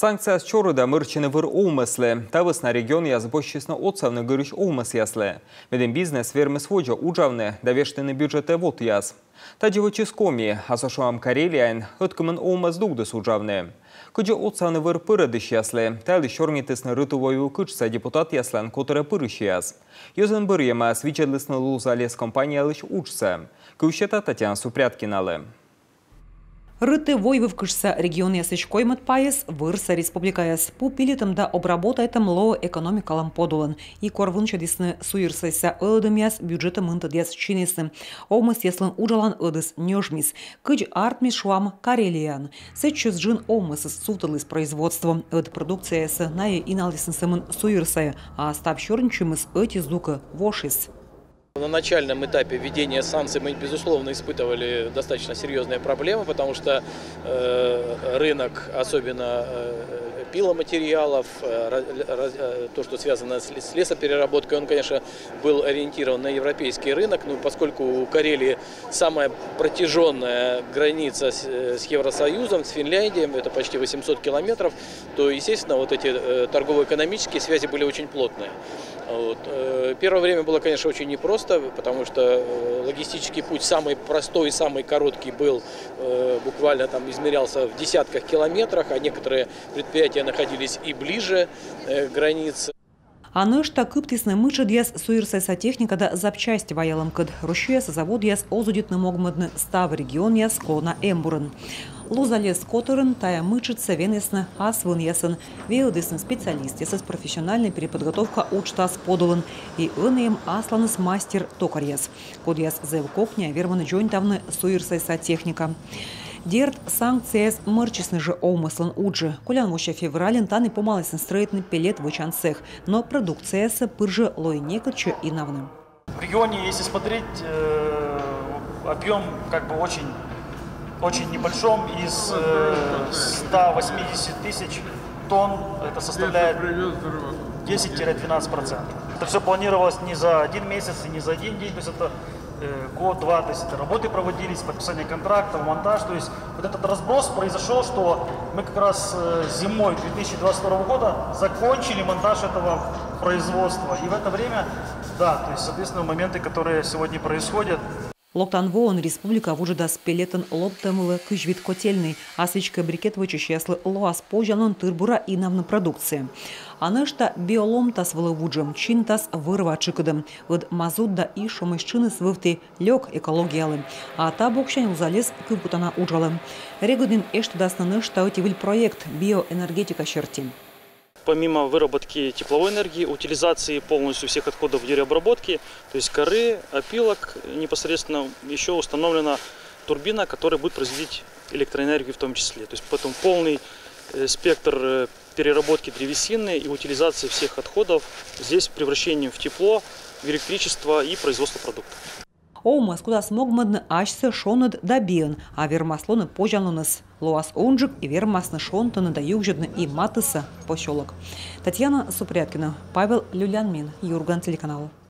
Санкция с чоруда мырчыны выр олмыслы. Тавысна регион язбощисно отсавны гырыш олмыс яслы. Веден бизнес вермы своджа уджавны, давештыны бюджеты вот яз. Тадживо чискоми, асошуам Карелиян, ыткымын олмыз дугдыс уджавны. Кыджы отсавны выр пырыдыш яслы. Тайлы шорнитысны рытувою кычса депутат яслан которая пырыш яз. Йозын бір ема свичедлысны лузалес компаниялыш учса. Кыущета Татьяна Супряткиналы. Рыты войвы вкышса регион ясычкой матпайыс, вырса республика яс. Пу пилитым да обработайтым лоо экономикалам подулын. И корвун чадисны суирсайса ылдым яс бюджета мынтыд яс чинесны. Омыс яслын уджалан ыдыс нёжмис. Кыч артмис шуам Карелиян. Сеччус джин омысыз сутылыс производством. Ыд продукция ясы найы иналдисын сымын суирсая, а стап щорнчимыз эти звука вошис. На начальном этапе введения санкций мы, безусловно, испытывали достаточно серьезные проблемы, потому что рынок, особенно пиломатериалов, то, что связано с лесопереработкой, он, конечно, был ориентирован на европейский рынок, но поскольку у Карелии самая протяженная граница с Евросоюзом, с Финляндией, это почти 800 километров, то, естественно, вот эти торгово-экономические связи были очень плотные. Вот. Первое время было, конечно, очень непросто, потому что логистический путь самый простой и самый короткий был, буквально там измерялся в десятках километрах, а некоторые предприятия находились и ближе к границе. Анышта кыптисны мычы дьяс суирсайса техника да запчасти ваялым кыд. Рущуяса завод яс озудитны могмыдны став регион яс склона эмбурын. Лузалес которын тая мычыца венесны асвын ясын. Веудесны специалист ясыз профессиональная переподготовка учтас подулын. И ынеем асланыс мастер токар яс. Код яс зевкокня верманы джойн тавны суирсайса техника. Дерт санкция с мырчисны же омыслын уджи. Кулян воща феврален таны помалысын строительный пелет вычан цех. Но продукция с пыржи лойнекача и навны. В регионе, если смотреть, объем как бы очень небольшом. Из 180 тысяч тонн это составляет 10-12%. Это все планировалось не за один месяц и не за один день. То есть это год-два, то есть это работы проводились, подписание контрактов, монтаж. То есть вот этот разброс произошел, что мы как раз зимой 2022 года закончили монтаж этого производства. И в это время, да, то есть, соответственно, моменты, которые сегодня происходят. Локтан воон республика вужидас пелетен лоптамылы кыжвит котельный, а свечка брикет вычищ яслы лоас пожанон тырбура и навны продукции. Анышта биолом тас вылывуджем, чин тас вырва чикадым, вд мазут да и шомышчины свывты лёг экологиялы, а та бокщань узалез кыпутана уджалы. Регудин эштудас нанышта утивиль проект биоэнергетика черти. Помимо выработки тепловой энергии, утилизации полностью всех отходов деревообработки, то есть коры, опилок, непосредственно еще установлена турбина, которая будет производить электроэнергию в том числе. То есть поэтому полный спектр переработки древесины и утилизации всех отходов здесь превращением в тепло, в электричество и производство продуктов. Омас куда смогмадны ашсы шонад дабиен, а вермаслоны пожануныс. Лоас онжик и вермасны шонтаны да югжедны и матыса пощелок. Татьяна Супряткина, Павел Люлянмин, Юрган телеканал.